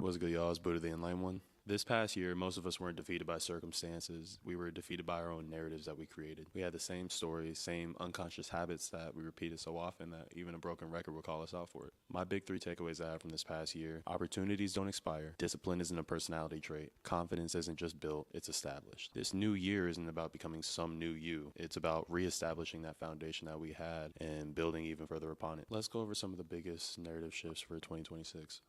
What's good, y'all? It's Buddha the Inline One. This past year, most of us weren't defeated by circumstances. We were defeated by our own narratives that we created. We had the same stories, same unconscious habits that we repeated so often that even a broken record would call us out for it. My big three takeaways I have from this past year: opportunities don't expire. Discipline isn't a personality trait. Confidence isn't just built, it's established. This new year isn't about becoming some new you. It's about reestablishing that foundation that we had and building even further upon it. Let's go over some of the biggest narrative shifts for 2026.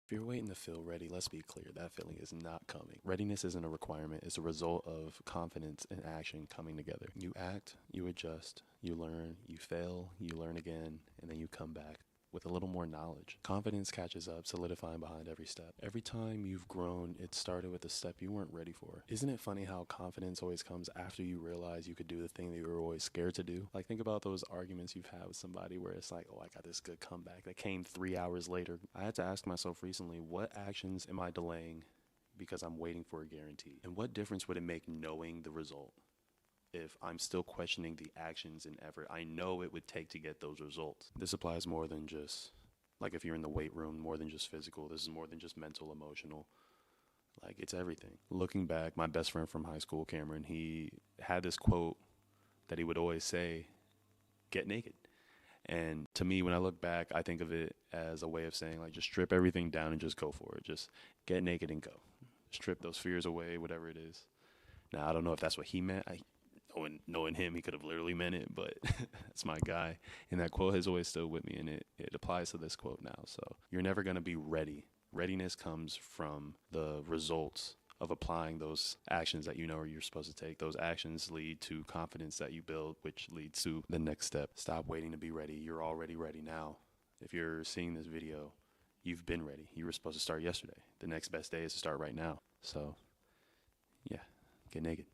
If you're waiting to feel ready, let's be clear, that feeling is not coming. Readiness isn't a requirement, it's a result of confidence and action coming together. You act, you adjust, you learn, you fail, you learn again, and then you come back with a little more knowledge. Confidence catches up, solidifying behind every step. Every time you've grown, it started with a step you weren't ready for. Isn't it funny how confidence always comes after you realize you could do the thing that you were always scared to do? Like, think about those arguments you've had with somebody where it's like, oh, I got this good comeback that came 3 hours later. I had to ask myself recently, what actions am I delaying because I'm waiting for a guarantee? And what difference would it make knowing the result if I'm still questioning the actions and effort I know it would take to get those results? This applies more than just, like, if you're in the weight room, more than just physical. This is more than just mental, emotional. Like, it's everything. Looking back, my best friend from high school, Cameron, he had this quote that he would always say, get naked. And to me, when I look back, I think of it as a way of saying, like, just strip everything down and just go for it. Just get naked and go. Strip those fears away, whatever it is. Now, I don't know if that's what he meant. Knowing him, he could have literally meant it, but that's my guy. And that quote has always stood with me, and it applies to this quote now. So you're never going to be ready. Readiness comes from the results of applying those actions that you know you're supposed to take. Those actions lead to confidence that you build, which leads to the next step. Stop waiting to be ready. You're already ready now. If you're seeing this video, you've been ready. You were supposed to start yesterday. The next best day is to start right now. So, yeah, get naked.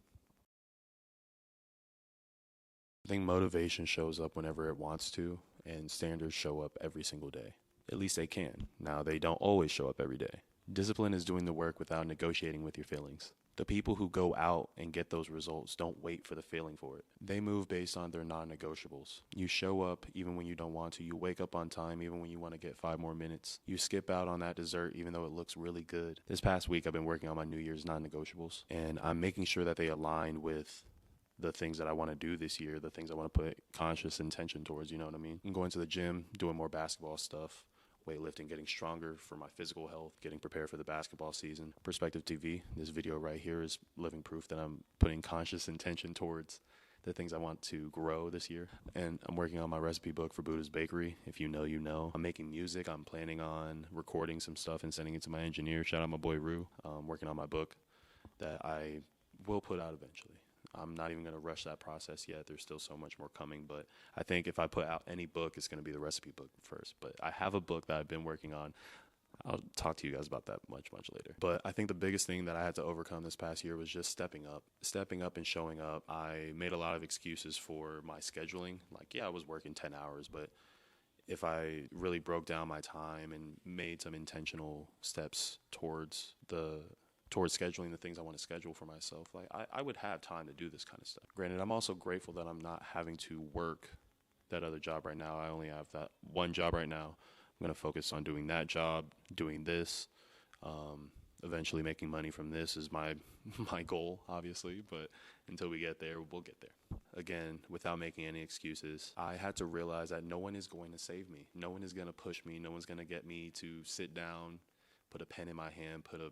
I think motivation shows up whenever it wants to, and standards show up every single day. At least they can. Now, they don't always show up every day. Discipline is doing the work without negotiating with your feelings. The people who go out and get those results don't wait for the feeling for it. They move based on their non-negotiables. You show up even when you don't want to. You wake up on time even when you want to get 5 more minutes. You skip out on that dessert even though it looks really good. This past week, I've been working on my New Year's non-negotiables, and I'm making sure that they align with the things that I want to do this year, the things I want to put conscious intention towards, you know what I mean? I'm going to the gym, doing more basketball stuff, weightlifting, getting stronger for my physical health, getting prepared for the basketball season. PerspecTVe, this video right here is living proof that I'm putting conscious intention towards the things I want to grow this year. And I'm working on my recipe book for Buddha's Bakery. If you know, you know. I'm making music. I'm planning on recording some stuff and sending it to my engineer. Shout out my boy Rue. I'm working on my book that I will put out eventually. I'm not even going to rush that process yet. There's still so much more coming, but I think if I put out any book, it's going to be the recipe book first. But I have a book that I've been working on. I'll talk to you guys about that much later. But I think the biggest thing that I had to overcome this past year was just stepping up and showing up. I made a lot of excuses for my scheduling. Like, yeah, I was working 10 hours, but if I really broke down my time and made some intentional steps towards scheduling the things I want to schedule for myself, like I would have time to do this kind of stuff. Granted, I'm also grateful that I'm not having to work that other job right now. I only have that one job right now. I'm going to focus on doing that job, doing this, eventually making money from this is my goal, obviously, but until we get there, we'll get there. Again, without making any excuses, I had to realize that no one is going to save me. No one is going to push me. No one's going to get me to sit down, put a pen in my hand, put a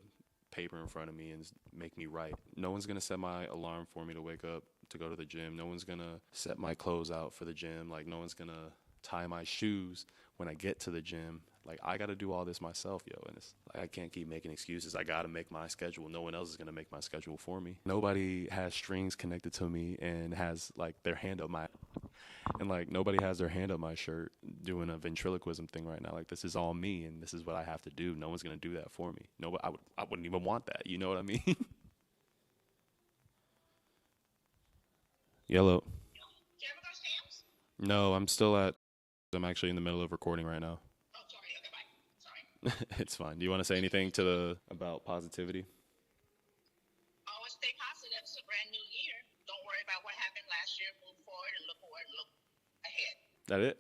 paper in front of me and make me write. No one's going to set my alarm for me to wake up to go to the gym. No one's going to set my clothes out for the gym. Like, no one's going to tie my shoes when I get to the gym. Like, I got to do all this myself, yo. And it's like, I can't keep making excuses. I got to make my schedule. No one else is going to make my schedule for me. Nobody has strings connected to me and has, like, their hand up my... And, like, nobody has their hand up my shirt doing a ventriloquism thing right now. Like, this is all me, and this is what I have to do. No one's going to do that for me. No, I wouldn't even want that. You know what I mean? Yellow. Do you ever go to Sam's? No, I'm actually in the middle of recording right now. Oh, sorry. Okay, bye. Sorry. It's fine. Do you want to say anything about positivity? Always stay positive. It's a brand new year. Don't worry about what happened last year. Move forward and look forward and look ahead. That it?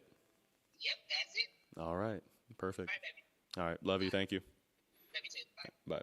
Yep, that's it. All right. Perfect. All right, baby. All right. Love you. Bye. Thank you. Love you too. Bye. Bye.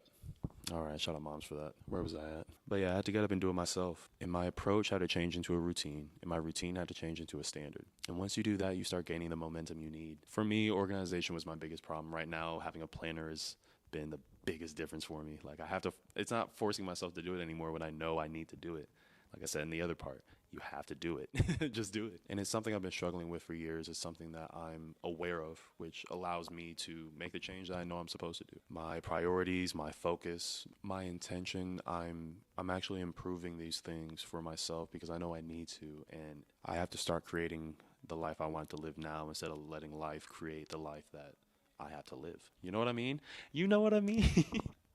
All right, shout out moms for that. Where was I at? But yeah, I had to get up and do it myself. And my approach had to change into a routine. And my routine had to change into a standard. And once you do that, you start gaining the momentum you need. For me, organization was my biggest problem. Right now, having a planner has been the biggest difference for me. Like I have to, it's not forcing myself to do it anymore when I know I need to do it. Like I said in the other part, you have to do it. Just do it. And it's something I've been struggling with for years. It's something that I'm aware of, which allows me to make the change that I know I'm supposed to do. My priorities, my focus, my intention, I'm actually improving these things for myself because I know I need to, and I have to start creating the life I want to live now instead of letting life create the life that I have to live. You know what I mean? You know what I mean?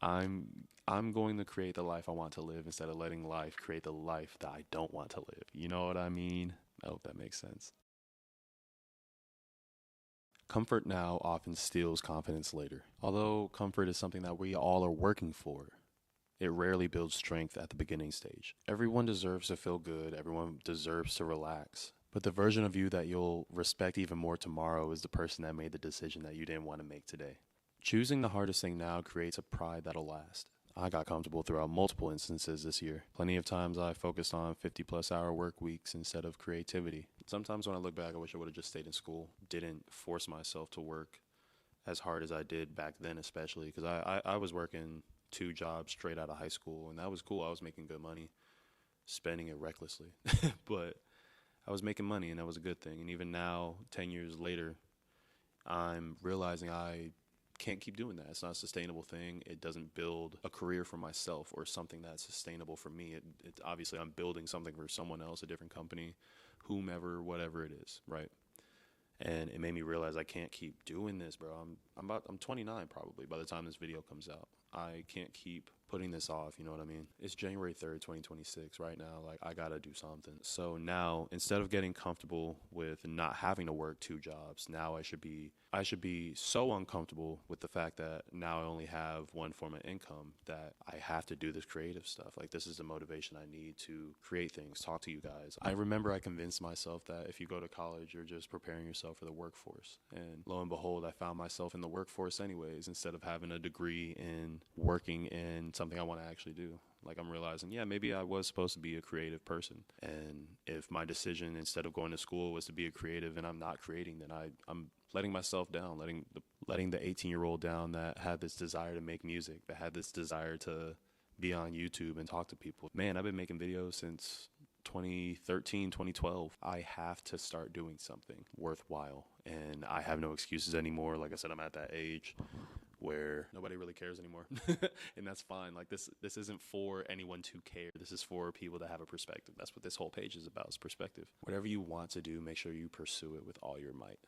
I'm I'm going to create the life I want to live instead of letting life create the life that I don't want to live. You know what I mean? I hope that makes sense. Comfort now often steals confidence later. Although comfort is something that we all are working for, it rarely builds strength at the beginning stage. Everyone deserves to feel good, everyone deserves to relax. But the version of you that you'll respect even more tomorrow is the person that made the decision that you didn't want to make today. Choosing the hardest thing now creates a pride that'll last. I got comfortable throughout multiple instances this year. Plenty of times I focused on 50-plus hour work weeks instead of creativity. Sometimes when I look back, I wish I would have just stayed in school, didn't force myself to work as hard as I did back then, especially because I was working two jobs straight out of high school, and that was cool. I was making good money, spending it recklessly, but I was making money, and that was a good thing. And even now, 10 years later, I'm realizing I can't keep doing that. It's not a sustainable thing. It doesn't build a career for myself or something that's sustainable for me. It obviously I'm building something for someone else, a different company, whomever, whatever it is, right? And it made me realize I can't keep doing this, bro. I'm 29 probably by the time this video comes out. I can't keep putting this off, you know what I mean? It's January 3rd, 2026 right now. Like I got to do something. So now instead of getting comfortable with not having to work two jobs, now I should be so uncomfortable with the fact that now I only have one form of income that I have to do this creative stuff. Like this is the motivation I need to create things, talk to you guys. I remember I convinced myself that if you go to college, you're just preparing yourself for the workforce. And lo and behold, I found myself in the workforce anyways, instead of having a degree in working in something I want to actually do. Like I'm realizing, yeah, maybe I was supposed to be a creative person. And if my decision instead of going to school was to be a creative and I'm not creating, then I'm letting myself down, letting the 18-year-old down that had this desire to make music, that had this desire to be on YouTube and talk to people. Man, I've been making videos since 2013, 2012. I have to start doing something worthwhile. And I have no excuses anymore. Like I said, I'm at that age where nobody really cares anymore. And that's fine. Like this isn't for anyone to care. This is for people to have a perspective. That's what this whole page is about, is perspective. Whatever you want to do, make sure you pursue it with all your might.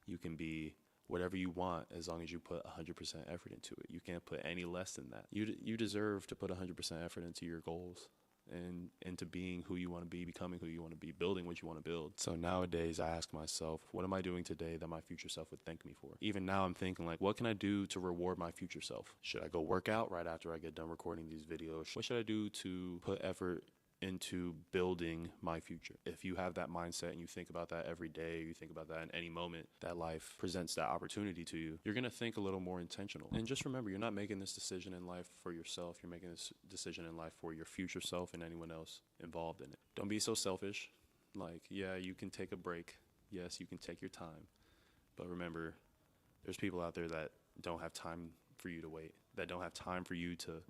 You can be whatever you want as long as you put 100% effort into it. You can't put any less than that. You deserve to put 100% effort into your goals and into being who you want to be, becoming who you want to be, building what you want to build. So nowadays I ask myself, what am I doing today that my future self would thank me for? Even now I'm thinking like, what can I do to reward my future self? Should I go work out right after I get done recording these videos? What should I do to put effort into building my future? If you have that mindset and you think about that every day, you think about that in any moment that life presents that opportunity to you, you're going to think a little more intentional. And just remember, you're not making this decision in life for yourself. You're making this decision in life for your future self and anyone else involved in it. Don't be so selfish. Like, yeah, you can take a break. Yes, you can take your time. But remember, there's people out there that don't have time for you to wait, that don't have time for you to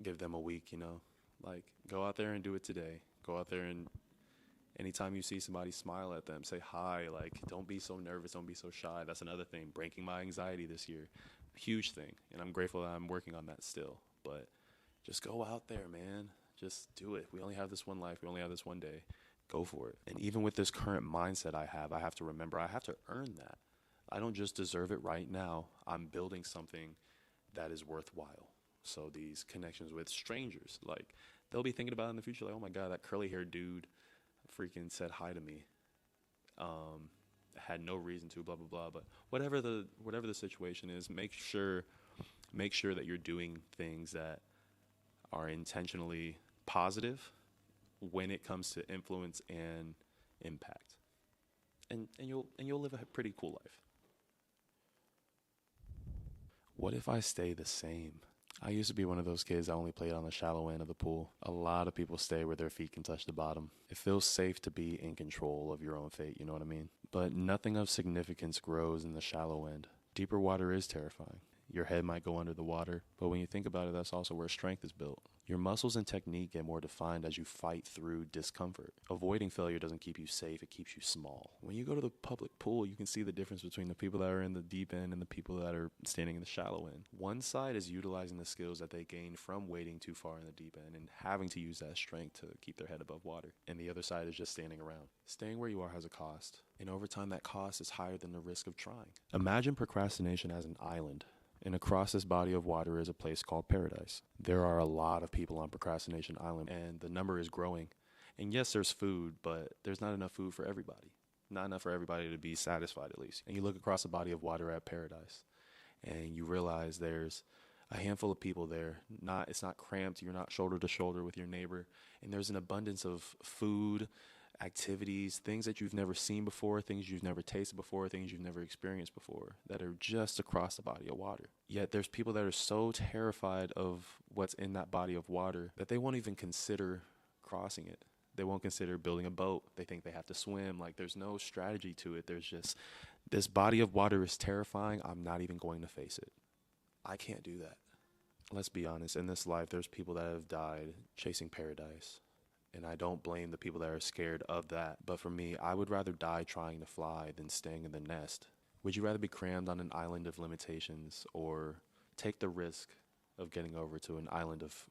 give them a week, you know? Like, go out there and do it today. Go out there and anytime you see somebody, smile at them, say hi. Like, don't be so nervous, don't be so shy. That's another thing, breaking my anxiety this year. Huge thing, and I'm grateful that I'm working on that still. But just go out there, man. Just do it. We only have this one life. We only have this one day. Go for it. And even with this current mindset I have to remember I have to earn that. I don't just deserve it right now. I'm building something that is worthwhile. So these connections with strangers, like they'll be thinking about it in the future, like, oh my God, that curly haired dude freaking said hi to me. Had no reason to, blah blah blah. But whatever the situation is, make sure that you're doing things that are intentionally positive when it comes to influence and impact. And you'll live a pretty cool life. What if I stay the same? I used to be one of those kids that only played on the shallow end of the pool. A lot of people stay where their feet can touch the bottom. It feels safe to be in control of your own fate, you know what I mean? But nothing of significance grows in the shallow end. Deeper water is terrifying. Your head might go under the water, but when you think about it, that's also where strength is built. Your muscles and technique get more defined as you fight through discomfort. Avoiding failure doesn't keep you safe, it keeps you small. When you go to the public pool, you can see the difference between the people that are in the deep end and the people that are standing in the shallow end. One side is utilizing the skills that they gained from wading too far in the deep end and having to use that strength to keep their head above water. And the other side is just standing around. Staying where you are has a cost, and over time that cost is higher than the risk of trying. Imagine procrastination as an island. And across this body of water is a place called paradise. There are a lot of people on Procrastination Island, and the number is growing. And yes, there's food, but there's not enough food for everybody. Not enough for everybody to be satisfied, at least. And you look across the body of water at paradise, and you realize there's a handful of people there. It's not cramped. You're not shoulder to shoulder with your neighbor. And there's an abundance of food, activities, things that you've never seen before, things you've never tasted before, things you've never experienced before that are just across the body of water. Yet there's people that are so terrified of what's in that body of water that they won't even consider crossing it. They won't consider building a boat. They think they have to swim. Like, there's no strategy to it. There's just, this body of water is terrifying. I'm not even going to face it. I can't do that. Let's be honest. In this life, there's people that have died chasing paradise. And I don't blame the people that are scared of that. But for me, I would rather die trying to fly than staying in the nest. Would you rather be crammed on an island of limitations or take the risk of getting over to an island of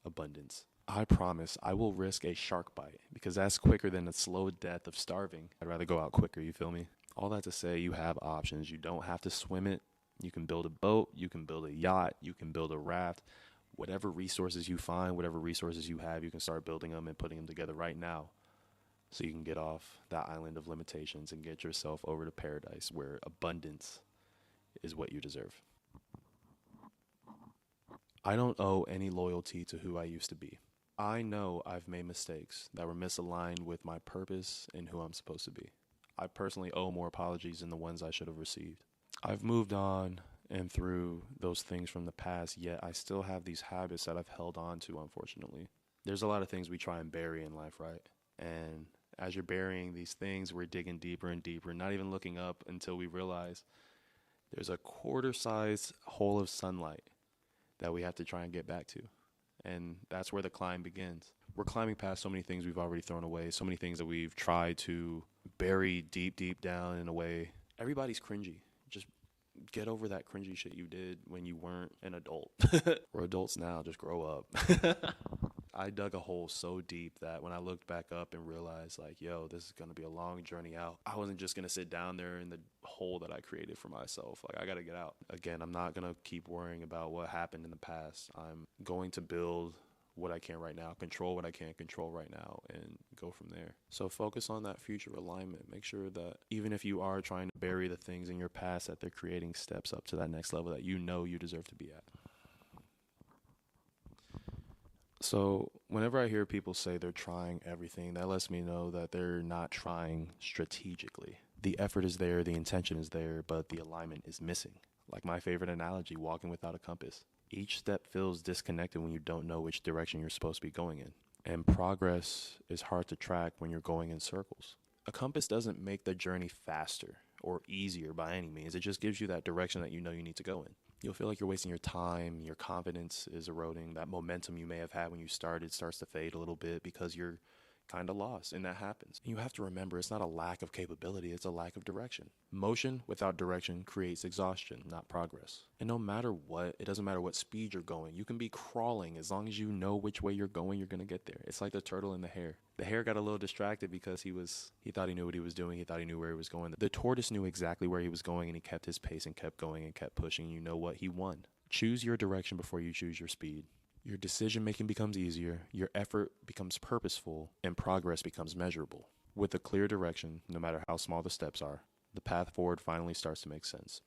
abundance? I promise I will risk a shark bite because that's quicker than a slow death of starving. I'd rather go out quicker, you feel me? All that to say, you have options. You don't have to swim it. You can build a boat. You can build a yacht. You can build a raft. Whatever resources you find, whatever resources you have, you can start building them and putting them together right now so you can get off that island of limitations and get yourself over to paradise where abundance is what you deserve. I don't owe any loyalty to who I used to be. I know I've made mistakes that were misaligned with my purpose and who I'm supposed to be. I personally owe more apologies than the ones I should have received. I've moved on and through those things from the past, yet I still have these habits that I've held on to, unfortunately. There's a lot of things we try and bury in life, right? And as you're burying these things, we're digging deeper and deeper, not even looking up until we realize there's a quarter-sized hole of sunlight that we have to try and get back to. And that's where the climb begins. We're climbing past so many things we've already thrown away, so many things that we've tried to bury deep, deep down in a way. Everybody's cringy. Just get over that cringy shit you did when you weren't an adult. We're adults now, just grow up. I dug a hole so deep that when I looked back up and realized, like, yo, this is going to be a long journey out, I wasn't just going to sit down there in the hole that I created for myself. Like, I got to get out. Again, I'm not going to keep worrying about what happened in the past. I'm going to build what I can right now, control what I can't control right now, and go from there. So focus on that future alignment. Make sure that even if you are trying to bury the things in your past, that they're creating steps up to that next level that you know you deserve to be at. So whenever I hear people say they're trying everything, that lets me know that they're not trying strategically. The effort is there, the intention is there, but the alignment is missing. Like my favorite analogy, walking without a compass. Each step feels disconnected when you don't know which direction you're supposed to be going in. And progress is hard to track when you're going in circles. A compass doesn't make the journey faster or easier by any means. It just gives you that direction that you know you need to go in. You'll feel like you're wasting your time, your confidence is eroding, that momentum you may have had when you started starts to fade a little bit because you're kind of lost, and that happens. And you have to remember, it's not a lack of capability, it's a lack of direction. Motion without direction creates exhaustion, not progress. And no matter what, it doesn't matter what speed you're going. You can be crawling. As long as you know which way you're going, you're going to get there. It's like the turtle and the hare. The hare got a little distracted because he thought he knew what he was doing. He thought he knew where he was going. The tortoise knew exactly where he was going, and he kept his pace and kept going and kept pushing. You know what? He won. Choose your direction before you choose your speed. Your decision making becomes easier, your effort becomes purposeful, and progress becomes measurable. With a clear direction, no matter how small the steps are, the path forward finally starts to make sense.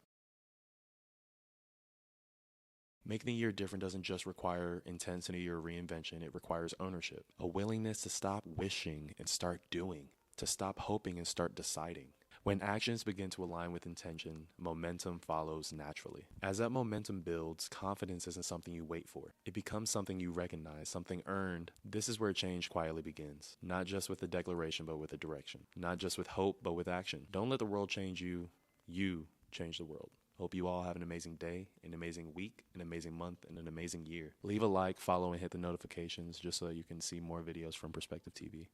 Making the year different doesn't just require intensity or reinvention, it requires ownership. A willingness to stop wishing and start doing, to stop hoping and start deciding. When actions begin to align with intention, momentum follows naturally. As that momentum builds, confidence isn't something you wait for. It becomes something you recognize, something earned. This is where change quietly begins. Not just with a declaration, but with a direction. Not just with hope, but with action. Don't let the world change you. You change the world. Hope you all have an amazing day, an amazing week, an amazing month, and an amazing year. Leave a like, follow, and hit the notifications just so that you can see more videos from PerspecTVe.